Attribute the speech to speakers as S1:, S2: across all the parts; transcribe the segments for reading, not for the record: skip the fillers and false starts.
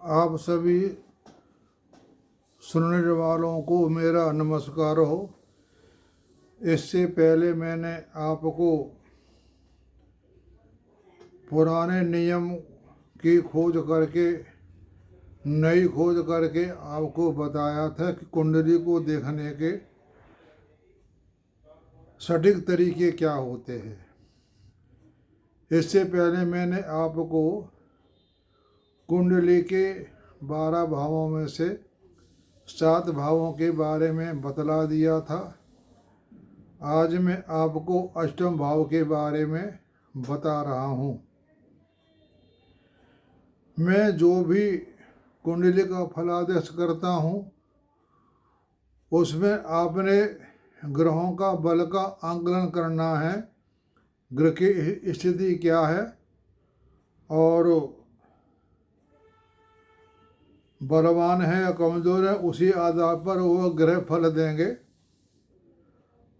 S1: आप सभी सुनने वालों को मेरा नमस्कार हो। इससे पहले मैंने आपको पुराने नियम की खोज करके नई खोज करके आपको बताया था कि कुंडली को देखने के सटीक तरीके क्या होते हैं। इससे पहले मैंने आपको कुंडली के 12 भावों में से 7 भावों के बारे में बतला दिया था। आज मैं आपको अष्टम भाव के बारे में बता रहा हूँ। मैं जो भी कुंडली का फलादेश करता हूँ उसमें आपने ग्रहों का बल का आंकलन करना है। ग्रह की स्थिति क्या है और बलवान है या कमज़ोर है, उसी आधार पर वो ग्रह फल देंगे।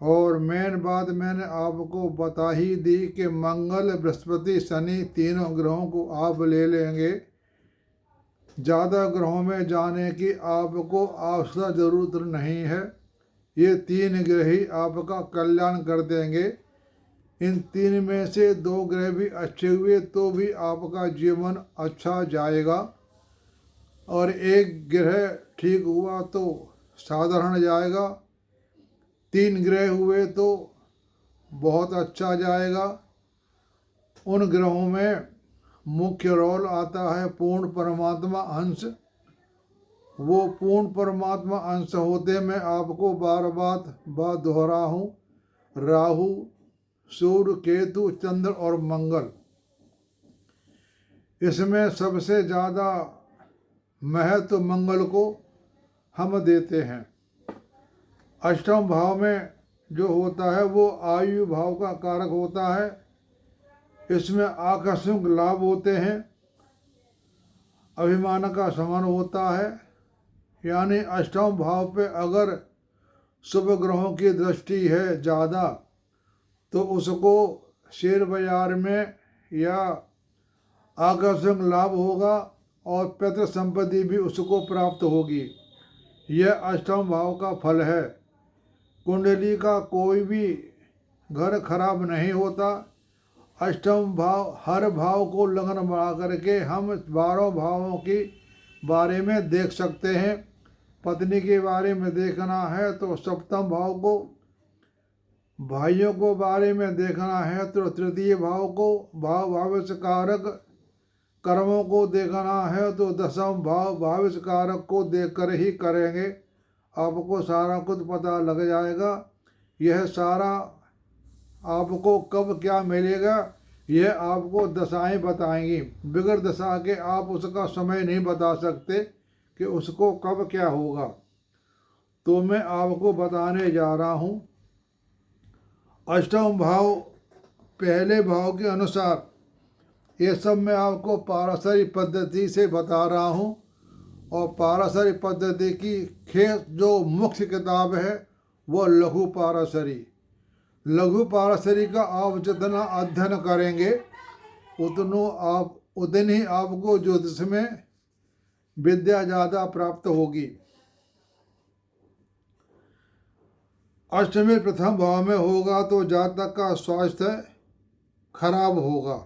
S1: और मेन बात मैंने आपको बता ही दी कि मंगल बृहस्पति शनि तीनों ग्रहों को आप ले लेंगे। ज़्यादा ग्रहों में जाने की आपको आवश्यकता ज़रूरत नहीं है। ये 3 ग्रह ही आपका कल्याण कर देंगे। इन 3 में से 2 ग्रह भी अच्छे हुए तो भी आपका जीवन अच्छा जाएगा, और एक ग्रह ठीक हुआ तो साधारण जाएगा। 3 ग्रह हुए तो बहुत अच्छा जाएगा। उन ग्रहों में मुख्य रोल आता है पूर्ण परमात्मा अंश। वो पूर्ण परमात्मा अंश होते मैं आपको बात दोहराऊं, राहु, सूर्य, केतु, चंद्र और मंगल। इसमें सबसे ज़्यादा महत्व मंगल को हम देते हैं। अष्टम भाव में जो होता है वो आयु भाव का कारक होता है। इसमें आकस्मिक लाभ होते हैं, अभिमान का समान होता है। यानी अष्टम भाव पे अगर शुभ ग्रहों की दृष्टि है ज़्यादा तो उसको शेयर बाजार में या आकस्मिक लाभ होगा और पैतृक संपत्ति भी उसको प्राप्त होगी। यह अष्टम भाव का फल है। कुंडली का कोई भी घर खराब नहीं होता। अष्टम भाव हर भाव को लगन बढ़ा करके हम 12 भावों के बारे में देख सकते हैं। पत्नी के बारे में देखना है तो सप्तम भाव को, भाइयों को बारे में देखना है तो तृतीय भाव को, भविष्य कारक कर्मों को देखना है तो दसम भाव भविष्य कारक को देखकर ही करेंगे। आपको सारा कुछ पता लग जाएगा। यह सारा आपको कब क्या मिलेगा यह आपको दशाएं बताएंगी। बिगड़ दशा के आप उसका समय नहीं बता सकते कि उसको कब क्या होगा। तो मैं आपको बताने जा रहा हूँ। अष्टम भाव पहले भाव के अनुसार ये सब मैं आपको पाराशरी पद्धति से बता रहा हूँ। और पाराशरी पद्धति की जो मुख्य किताब है वो लघु पाराशरी। लघु पाराशरी का आप जितना अध्ययन करेंगे उतनी ही आपको ज्योतिष में विद्या ज़्यादा प्राप्त होगी। अष्टमी प्रथम भाव में होगा तो जातक का स्वास्थ्य खराब होगा,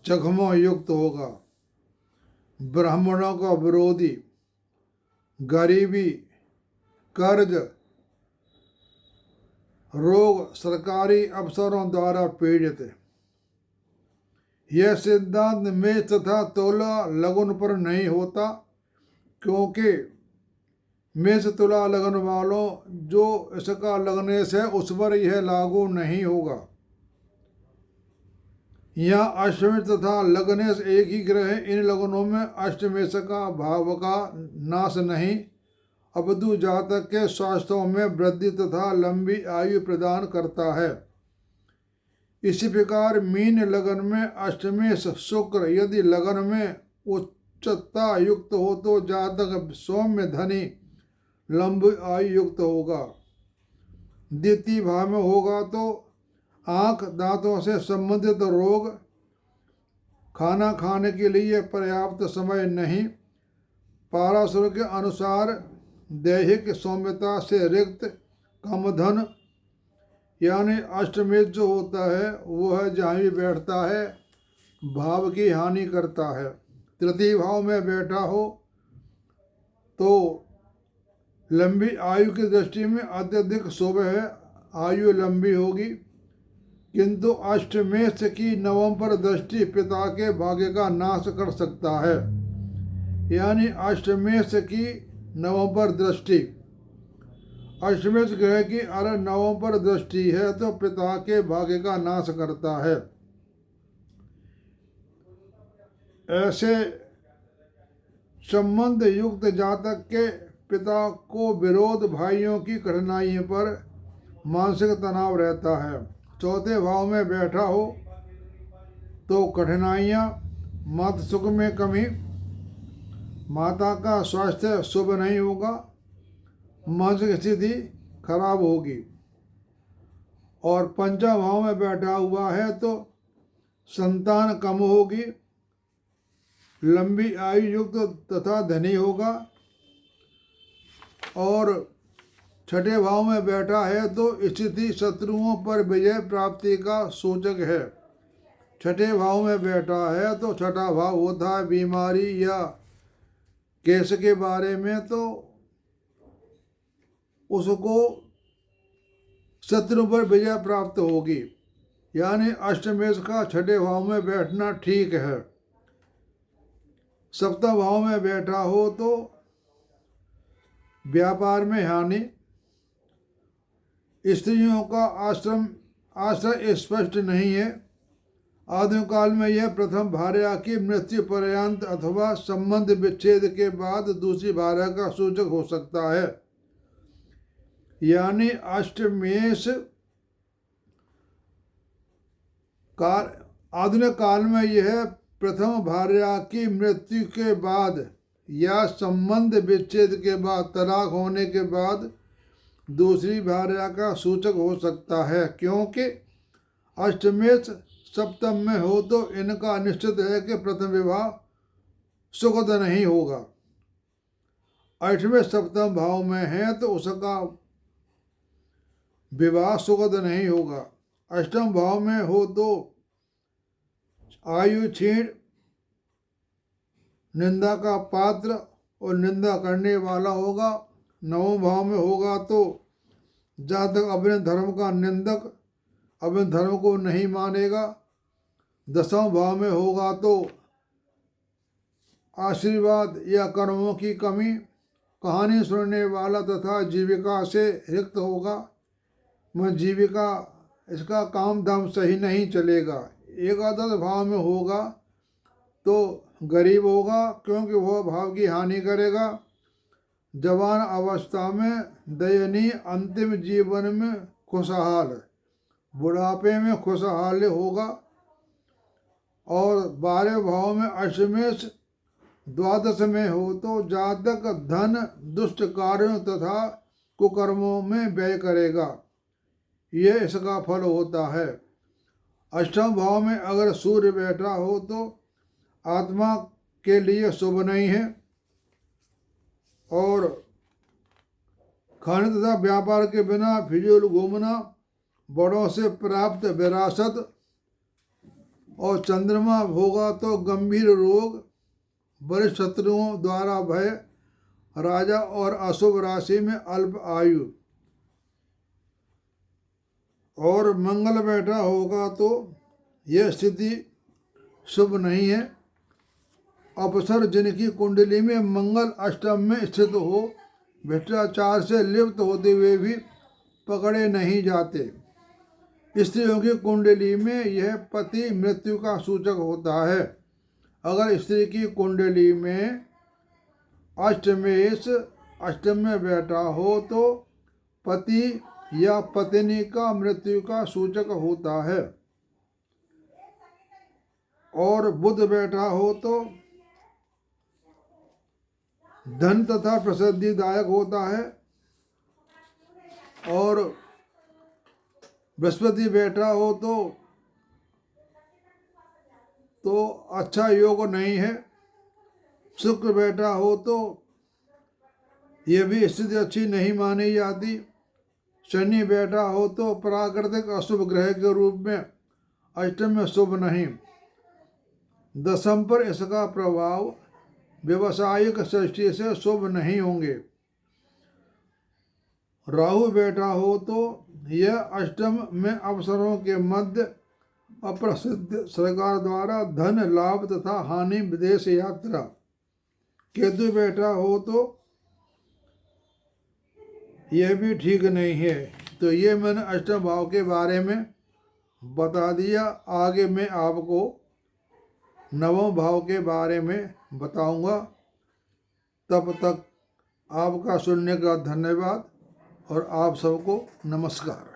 S1: जख्मों युक्त होगा, ब्राह्मणों का विरोधी, गरीबी, कर्ज, रोग, सरकारी अफसरों द्वारा पीड़ित। यह सिद्धांत मेष तथा तुला लगन पर नहीं होता, क्योंकि मेष तुला लगन वालों जो इसका लगने से उस पर यह लागू नहीं होगा। यहाँ अष्टमेश तथा लगनेश एक ही ग्रह है। इन लगनों में अष्टमेश का भाव का नाश नहीं, अवधु जातक के स्वास्थ्यों में वृद्धि तथा लंबी आयु प्रदान करता है। इसी प्रकार मीन लगन में अष्टमेश शुक्र यदि लगन में उच्चता युक्त हो तो जातक सौम्य धनी लंबी आयु युक्त होगा। द्वितीय भाव में होगा तो आँख दांतों से संबंधित रोग, खाना खाने के लिए पर्याप्त समय नहीं। पाराशर के अनुसार दैहिक सौम्यता से रिक्त कामधन यानी अष्टमेध जो होता है वह जहाँ भी बैठता है भाव की हानि करता है। तृतीय भाव में बैठा हो तो लंबी आयु की दृष्टि में अत्यधिक शुभ है, आयु लंबी होगी। किंतु अष्टमेश की नवम पर दृष्टि पिता के भाग्य का नाश कर सकता है। यानी अष्टमेश की नवम पर दृष्टि, अष्टमेश ग्रह की अगर नवम पर दृष्टि है तो पिता के भाग्य का नाश करता है। ऐसे संबंध युक्त जातक के पिता को विरोध भाइयों की कठिनाई पर मानसिक तनाव रहता है। चौथे भाव में बैठा हो तो कठिनाइयाँ, मातृ सुख में कमी, माता का स्वास्थ्य शुभ नहीं होगा, मानसिक स्थिति खराब होगी। और पंचम भाव में बैठा हुआ है तो संतान कम होगी, लंबी आयु युक्त तथा धनी होगा। और छठे भाव में बैठा है तो स्थिति शत्रुओं पर विजय प्राप्ति का सूचक है। छठे भाव में बैठा है तो छठा भाव होता है बीमारी या केस के बारे में, तो उसको शत्रु पर विजय प्राप्त होगी। यानी अष्टमेश का छठे भाव में बैठना ठीक है। सप्तम भाव में बैठा हो तो व्यापार में हानि, स्त्रियों का आश्रय स्पष्ट नहीं है। आधुनिक काल में यह प्रथम भार्या की मृत्यु पर्यंत अथवा संबंध विच्छेद के बाद दूसरी भार्या का सूचक हो सकता है। यानी अष्टमेश काल, आधुनिक काल में यह प्रथम भार्या की मृत्यु के बाद या संबंध विच्छेद के बाद, तलाक होने के बाद दूसरी भार्या का सूचक हो सकता है। क्योंकि अष्टमेश सप्तम में हो तो इनका निश्चित है कि प्रथम विवाह सुखद नहीं होगा। अष्टमेश सप्तम भाव में है तो उसका विवाह सुखद नहीं होगा। अष्टम भाव में हो तो आयु क्षीण, निंदा का पात्र और निंदा करने वाला होगा। नवम भाव में होगा तो जातक अपने धर्म का निंदक, अपने धर्म को नहीं मानेगा। दसवें भाव में होगा तो आशीर्वाद या कर्मों की कमी, कहानी सुनने वाला तथा जीविका से रिक्त होगा। मैं जीविका, इसका काम धाम सही नहीं चलेगा। एकादश भाव में होगा तो गरीब होगा क्योंकि वह भाव की हानि करेगा। जवान अवस्था में दयनीय, अंतिम जीवन में खुशहाल, बुढ़ापे में खुशहाल होगा। और 12वें भाव में अष्टमेश द्वादश में हो तो जातक धन, दुष्ट कार्यों तथा कुकर्मों में व्यय करेगा। यह इसका फल होता है। अष्टम भाव में अगर सूर्य बैठा हो तो आत्मा के लिए शुभ नहीं है। और खाने तथा व्यापार के बिना फिजूल घूमना, बड़ों से प्राप्त विरासत। और चंद्रमा होगा तो गंभीर रोग, बड़े शत्रुओं द्वारा भय, राजा और अशुभ राशि में अल्प आयु। और मंगल बैठा होगा तो यह स्थिति शुभ नहीं है। अवसर जिनकी कुंडली में मंगल अष्टम में स्थित हो, भ्रष्टाचार से लिप्त होते हुए भी पकड़े नहीं जाते। स्त्रियों की कुंडली में यह पति मृत्यु का सूचक होता है। अगर स्त्री की कुंडली में अष्टमेश अष्टम में बैठा हो तो पति या पत्नी का मृत्यु का सूचक होता है। और बुध बैठा हो तो धन तथा प्रसिद्धिदायक होता है। और बृहस्पति बैठा हो तो तो अच्छा योग नहीं है। शुक्र बैठा हो तो यह भी स्थिति अच्छी नहीं मानी जाती। शनि बैठा हो तो प्राकृतिक अशुभ ग्रह के रूप में अष्टम में शुभ नहीं। दशम पर इसका प्रभाव व्यवसायिक दृष्टि से शुभ नहीं होंगे। राहु बैठा हो तो यह अष्टम में अवसरों के मध्य अप्रसिद्ध सरकार द्वारा धन लाभ तथा हानि, विदेश यात्रा। केतु बैठा हो तो यह भी ठीक नहीं है। तो ये मैंने अष्टम भाव के बारे में बता दिया। आगे मैं आपको नवम भाव के बारे में बताऊंगा। तब तक आपका सुनने का धन्यवाद और आप सबको नमस्कार।